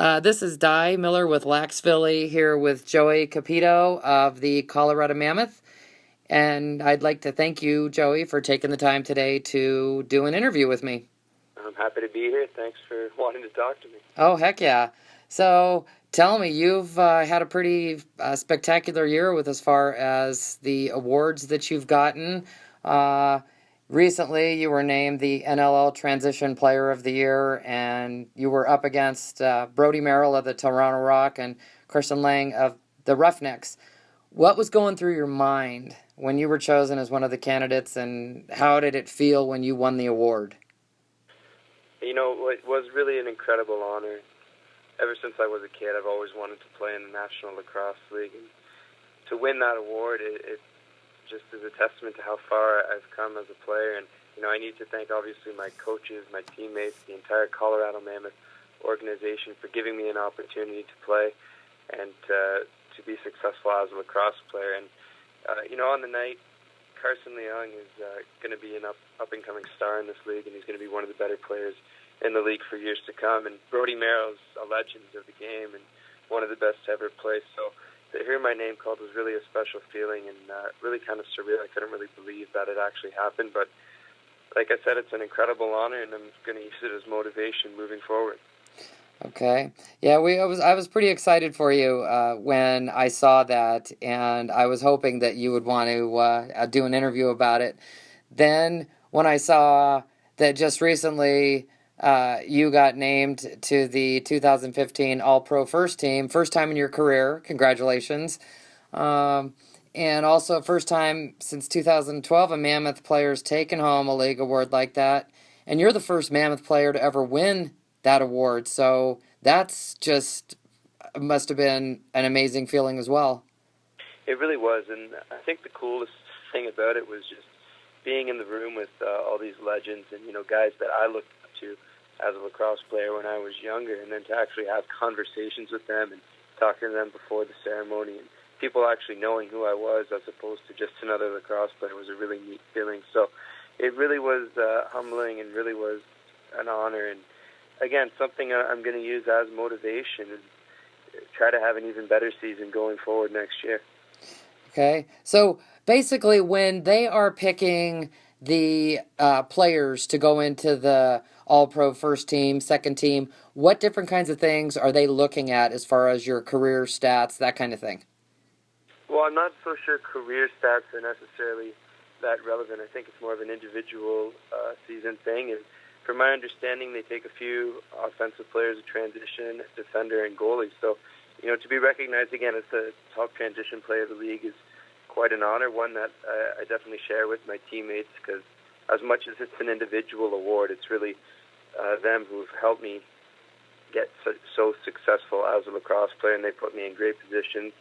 This is Di Miller with Lax Philly here with Joey Cupido of the Colorado Mammoth. And I'd like to thank you, Joey, for taking the time today to do an interview with me. I'm happy to be here. Thanks for wanting to talk to me. Oh, heck yeah. So tell me, you've had a pretty spectacular year with as far as the awards that you've gotten. Uh, Recently, you were named the NLL Transition Player of the Year, and you were up against Brody Merrill of the Toronto Rock and Christian Lang of the Roughnecks. What was going through your mind when you were chosen as one of the candidates, and how did it feel when you won the award? You know, it was really an incredible honor. Ever since I was a kid, I've always wanted to play in the National Lacrosse League. And to win that award, it just is a testament to how far I've come as a player. And, you know, I need to thank, obviously, my coaches, my teammates, the entire Colorado Mammoth organization for giving me an opportunity to play and to be successful as a lacrosse player. And, you know, on the night, Carson Leung is going to be an up-and-coming star in this league, and he's going to be one of the better players in the league for years to come. And Brody Merrill's a legend of the game and one of the best to ever play. So to hear my name called was really a special feeling and really kind of surreal. I couldn't really believe that it actually happened. But like I said, it's an incredible honor, and I'm going to use it as motivation moving forward. Okay. Yeah, I was pretty excited for you when I saw that, and I was hoping that you would want to do an interview about it. Then when I saw that just recently you got named to the 2015 AllPro first team, first time in your career, congratulations. And also first time since 2012 a Mammoth player's taken home a league award like that. And you're the first Mammoth player to ever win that award, so that's just must have been an amazing feeling as well. It really was, and I think the coolest thing about it was just being in the room with all these legends and, you know, guys that I looked up to as a lacrosse player when I was younger, and then to actually have conversations with them and talking to them before the ceremony, and people actually knowing who I was as opposed to just another lacrosse player was a really neat feeling. So it really was humbling and really was an honor, and again, something I'm going to use as motivation and try to have an even better season going forward next year. Okay, so basically when they are picking the players to go into the All-Pro first team, second team, what different kinds of things are they looking at as far as your career stats, that kind of thing? Well, I'm not so sure career stats are necessarily that relevant. I think it's more of an individual season thing, and from my understanding, they take a few offensive players, a transition, defender, and goalie. So, you know, to be recognized again as the top transition player of the league is quite an honor, one that I definitely share with my teammates, because as much as it's an individual award, it's really them who've helped me get so successful as a lacrosse player, and they put me in great positions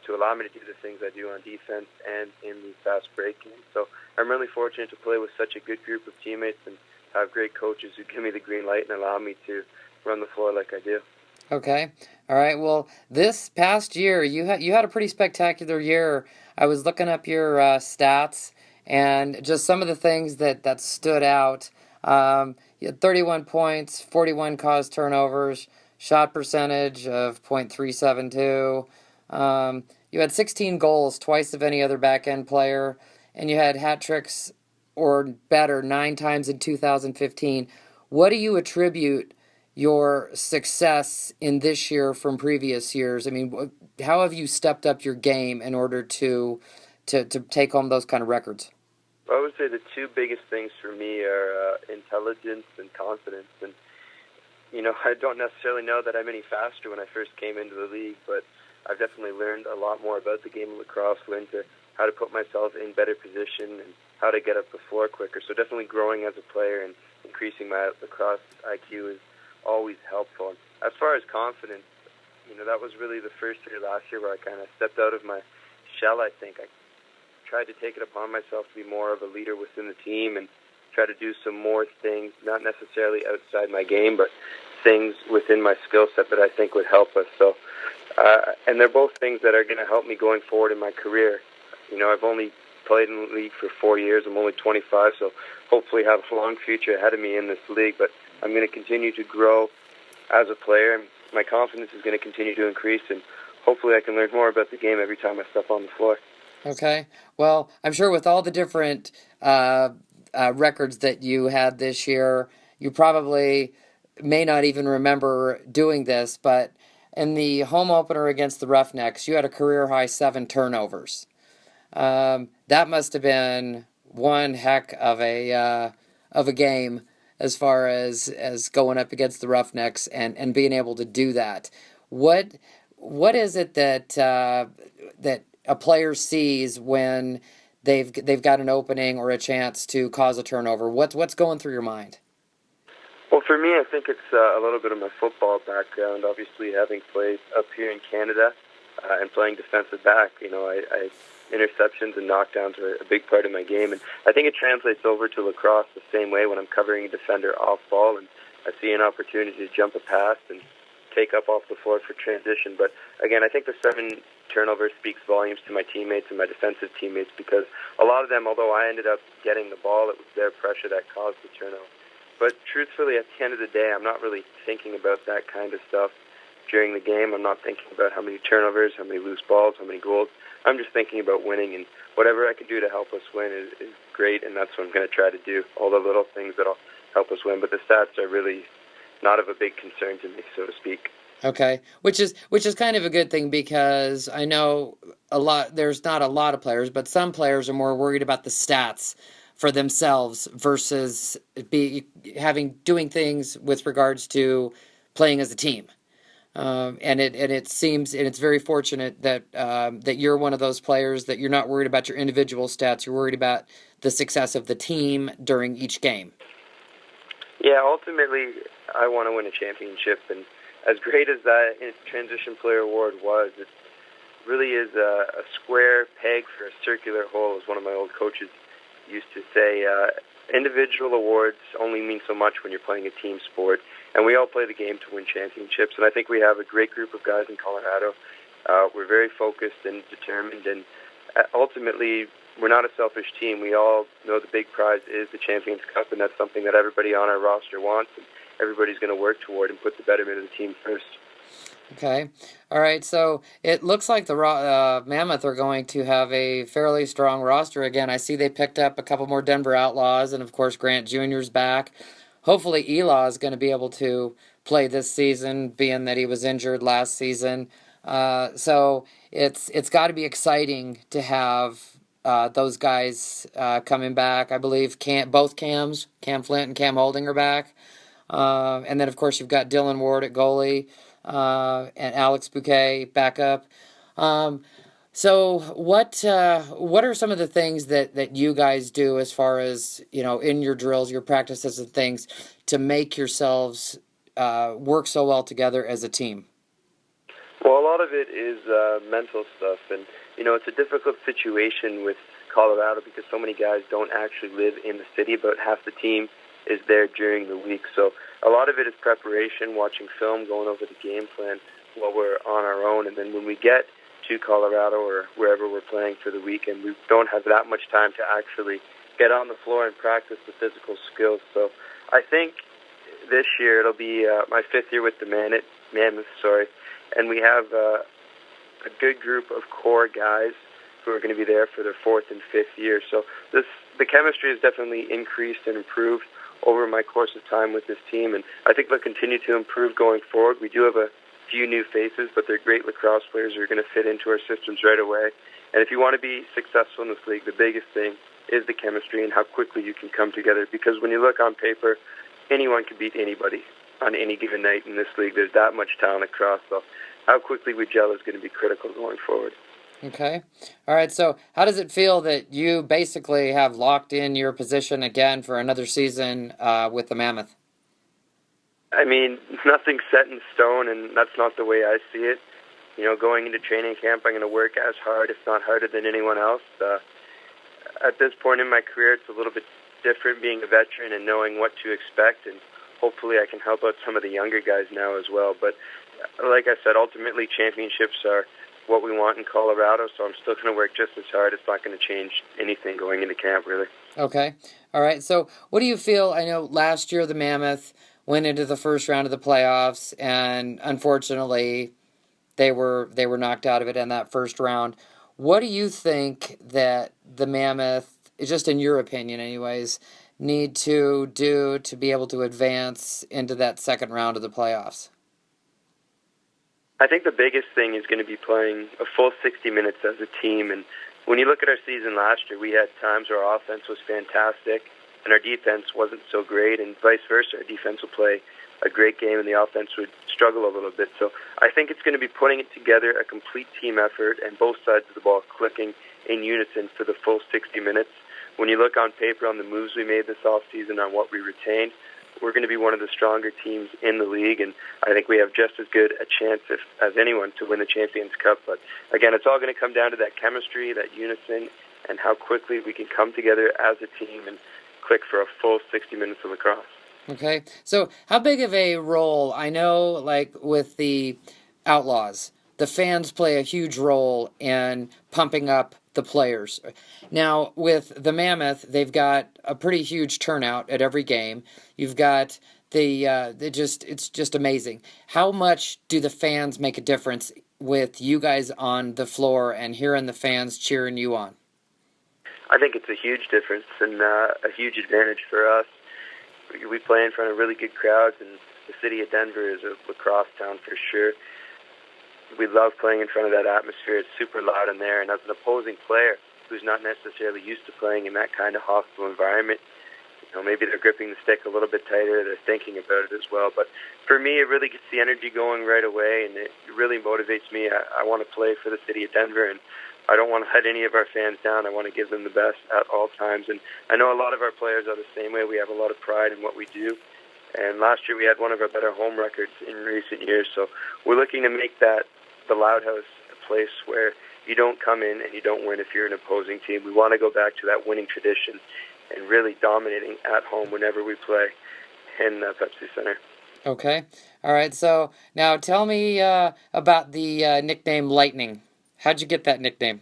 to allow me to do the things I do on defense and in the fast break game. So I'm really fortunate to play with such a good group of teammates and have great coaches who give me the green light and allow me to run the floor like I do. Okay. All right. Well, this past year, you had a pretty spectacular year. I was looking up your stats and just some of the things that stood out. You had 31 points, 41 caused turnovers, shot percentage of .372. You had 16 goals, twice of any other back-end player, and you had hat tricks or better 9 times in 2015. What do you attribute your success in this year from previous years? I mean, how have you stepped up your game in order to take home those kind of records? Well, I would say the two biggest things for me are intelligence and confidence. And, you know, I don't necessarily know that I'm any faster when I first came into the league, but I've definitely learned a lot more about the game of lacrosse, learned how to put myself in better position and how to get up the floor quicker. So definitely growing as a player and increasing my lacrosse IQ is always helpful. And as far as confidence, you know, that was really the first year last year where I kind of stepped out of my shell, I think. I tried to take it upon myself to be more of a leader within the team and try to do some more things, not necessarily outside my game, but things within my skill set that I think would help us. So, and they're both things that are going to help me going forward in my career. You know, I've only played in the league for 4 years. I'm only 25, so hopefully have a long future ahead of me in this league. But I'm going to continue to grow as a player. my confidence is going to continue to increase, and hopefully I can learn more about the game every time I step on the floor. Okay. Well, I'm sure with all the different records that you had this year, you probably may not even remember doing this, but in the home opener against the Roughnecks, you had a career high 7 turnovers. That must have been one heck of a game as far as going up against the Roughnecks and being able to do that. What what is it that that a player sees when they've got an opening or a chance to cause a turnover? What's going through your mind? Well, for me, I think it's a little bit of my football background. Obviously, having played up here in Canada and playing defensive back, I interceptions and knockdowns are a big part of my game, and I think it translates over to lacrosse the same way when I'm covering a defender off ball and I see an opportunity to jump a pass and take up off the floor for transition. But again, I think the 7 turnovers speaks volumes to my teammates and my defensive teammates, because a lot of them, although I ended up getting the ball, it was their pressure that caused the turnover. But truthfully, at the end of the day, I'm not really thinking about that kind of stuff during the game. I'm not thinking about how many turnovers, how many loose balls, how many goals. I'm just thinking about winning, and whatever I can do to help us win is great, and that's what I'm going to try to do, all the little things that'll help us win. But the stats are really not of a big concern to me, so to speak. Okay, which is kind of a good thing, because I know there's not a lot of players, but some players are more worried about the stats for themselves versus doing things with regards to playing as a team. And it seems, and it's very fortunate that that you're one of those players, that you're not worried about your individual stats. You're worried about the success of the team during each game. Yeah, ultimately, I want to win a championship, and as great as that Transition Player Award was, it really is a square peg for a circular hole, as one of my old coaches used to say. Individual awards only mean so much when you're playing a team sport, and we all play the game to win championships, and I think we have a great group of guys in Colorado. We're very focused and determined, and ultimately, we're not a selfish team. We all know the big prize is the Champions Cup, and that's something that everybody on our roster wants, and everybody's going to work toward and put the betterment of the team first. Okay. All right. So it looks like the Mammoth are going to have a fairly strong roster again. I see they picked up a couple more Denver Outlaws, and of course Grant Jr.'s back. Hopefully Eli is going to be able to play this season, being that he was injured last season. So it's got to be exciting to have those guys coming back. I believe both Cams, Cam Flint and Cam Holding, are back. And then, of course, you've got Dylan Ward at goalie and Alex Bouquet backup. So what are some of the things that you guys do as far as, in your drills, your practices and things, to make yourselves work so well together as a team? Well, a lot of it is mental stuff, and it's a difficult situation with Colorado because so many guys don't actually live in the city. About half the team is there during the week, so a lot of it is preparation, watching film, going over the game plan while we're on our own, and then when we get to Colorado or wherever we're playing for the weekend, we don't have that much time to actually get on the floor and practice the physical skills. So I think this year it'll be my 5th year with the Mammoth, and we have a good group of core guys who are going to be there for their 4th and 5th year. So the chemistry has definitely increased and improved over my course of time with this team, and I think they'll continue to improve going forward. We do have a few new faces, but they're great lacrosse players who are going to fit into our systems right away. And if you want to be successful in this league, the biggest thing is the chemistry and how quickly you can come together, because when you look on paper, anyone can beat anybody on any given night in this league. There's that much talent across, so how quickly we gel is going to be critical going forward. Okay. All right. So how does it feel that you basically have locked in your position again for another season with the Mammoth? I mean, nothing's set in stone, and that's not the way I see it. Going into training camp, I'm going to work as hard, if not harder, than anyone else. At this point in my career, it's a little bit different being a veteran and knowing what to expect, and hopefully I can help out some of the younger guys now as well. But like I said, ultimately championships are what we want in Colorado, so I'm still going to work just as hard. It's not going to change anything going into camp, really. Okay. All right. So what do you feel? I know last year the Mammoth went into the first round of the playoffs, and unfortunately, they were knocked out of it in that first round. What do you think that the Mammoth, just in your opinion, anyways, need to do to be able to advance into that second round of the playoffs? I think the biggest thing is going to be playing a full 60 minutes as a team. And when you look at our season last year, we had times where our offense was fantastic and our defense wasn't so great, and vice versa. Our defense will play a great game and the offense would struggle a little bit. So I think it's going to be putting it together, a complete team effort, and both sides of the ball clicking in unison for the full 60 minutes. When you look on paper on the moves we made this offseason, on what we retained, we're going to be one of the stronger teams in the league, and I think we have just as good a chance as anyone to win the Champions Cup. But again, it's all going to come down to that chemistry, that unison, and how quickly we can come together as a team and click for a full 60 minutes of lacrosse. Okay, so how big of a role, I know, like with the Outlaws, the fans play a huge role in pumping up the players. Now, with the Mammoth, they've got a pretty huge turnout at every game. You've got it's just amazing. How much do the fans make a difference with you guys on the floor and hearing the fans cheering you on? I think it's a huge difference and a huge advantage for us. We play in front of really good crowds, and the city of Denver is a lacrosse town for sure. We love playing in front of that atmosphere. It's super loud in there, and as an opposing player who's not necessarily used to playing in that kind of hostile environment, maybe they're gripping the stick a little bit tighter. They're thinking about it as well. But for me, it really gets the energy going right away, and it really motivates me. I want to play for the city of Denver, and I don't want to let any of our fans down. I want to give them the best at all times. And I know a lot of our players are the same way. We have a lot of pride in what we do. And last year we had one of our better home records in recent years. So we're looking to make that, the Loud House, a place where you don't come in and you don't win if you're an opposing team. We want to go back to that winning tradition and really dominating at home whenever we play in Pepsi Center. Okay. All right. So now tell me about the nickname Lightning. How'd you get that nickname?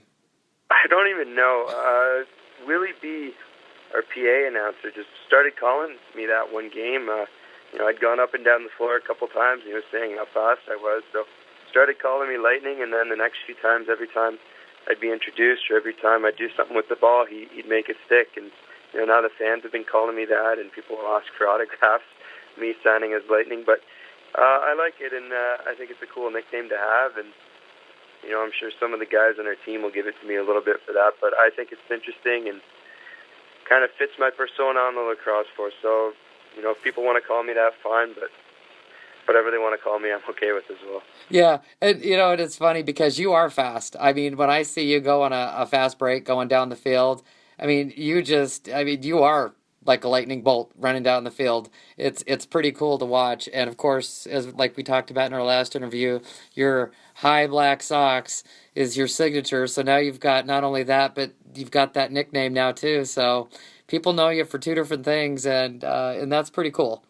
I don't even know. Willie B, our PA announcer, just started calling me that one game. I'd gone up and down the floor a couple times, and he was saying how fast I was. So started calling me Lightning, and then the next few times, every time I'd be introduced or every time I'd do something with the ball, he'd make it stick. And now the fans have been calling me that, and people will ask for autographs, me signing as Lightning. But I like it, and I think it's a cool nickname to have. And I'm sure some of the guys on our team will give it to me a little bit for that, but I think it's interesting and kind of fits my persona on the lacrosse floor. So, if people want to call me that, fine, but whatever they want to call me, I'm okay with as well. Yeah, and and it's funny because you are fast. I mean, when I see you go on a fast break going down the field, I mean, you are like a lightning bolt running down the field. It's pretty cool to watch. And of course, as like we talked about in our last interview, your high black socks is your signature. So now you've got not only that, but you've got that nickname now too. So people know you for two different things, and that's pretty cool.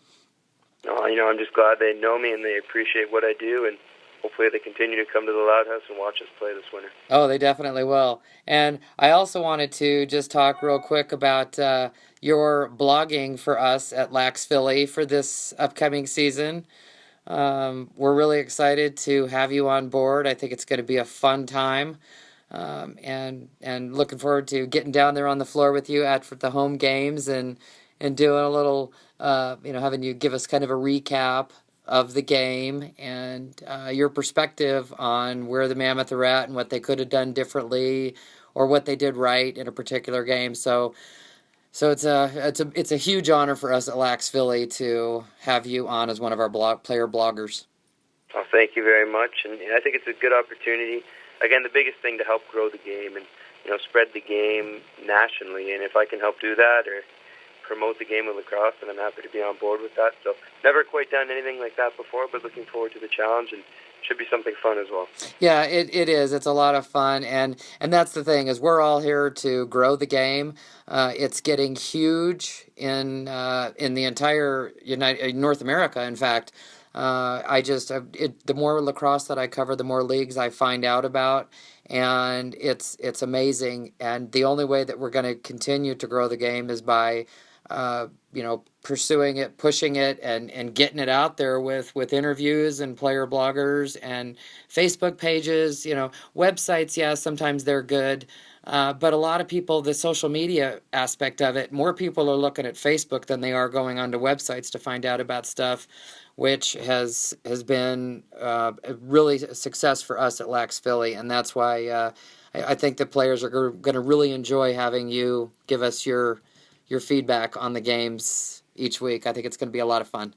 I'm just glad they know me and they appreciate what I do, and hopefully they continue to come to the Loud House and watch us play this winter. Oh, they definitely will. And I also wanted to just talk real quick about your blogging for us at Lax Philly for this upcoming season. We're really excited to have you on board. I think it's going to be a fun time. And looking forward to getting down there on the floor with you at the home games and doing a little, having you give us kind of a recap of the game and your perspective on where the Mammoth are at and what they could have done differently or what they did right in a particular game. So it's a huge honor for us at Lax Philly to have you on as one of our player bloggers. Well, thank you very much, and I think it's a good opportunity. Again, the biggest thing to help grow the game and spread the game nationally, and if I can help do that or promote the game of lacrosse, and I'm happy to be on board with that. So never quite done anything like that before, but looking forward to the challenge, and should be something fun as well. Yeah, it is. It's a lot of fun, and that's the thing is we're all here to grow the game. It's getting huge in the entire North America. In fact, the more lacrosse that I cover, the more leagues I find out about, and it's amazing. And the only way that we're going to continue to grow the game is by pursuing it, pushing it, and getting it out there with interviews and player bloggers and Facebook pages, websites. Yeah, sometimes they're good. But a lot of people, the social media aspect of it, more people are looking at Facebook than they are going onto websites to find out about stuff, which has been really a success for us at Lax Philly, and that's why I think the players are going to really enjoy having you give us your feedback on the games each week. I think it's going to be a lot of fun.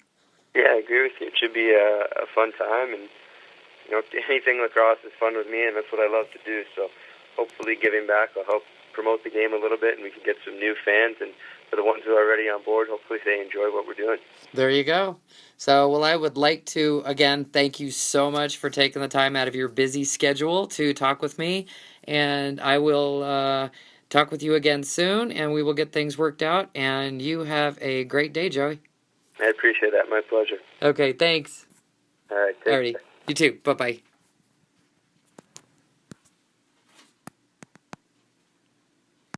Yeah, I agree with you. It should be a fun time, and anything lacrosse is fun with me, and that's what I love to do. So hopefully giving back will help promote the game a little bit, and we can get some new fans. And for the ones who are already on board, hopefully they enjoy what we're doing. There you go. So, well, I would like to, again, thank you so much for taking the time out of your busy schedule to talk with me. And I will talk with you again soon, and we will get things worked out. And you have a great day, Joey. I appreciate that. My pleasure. Okay, thanks. All right. Take care. You too. Bye-bye.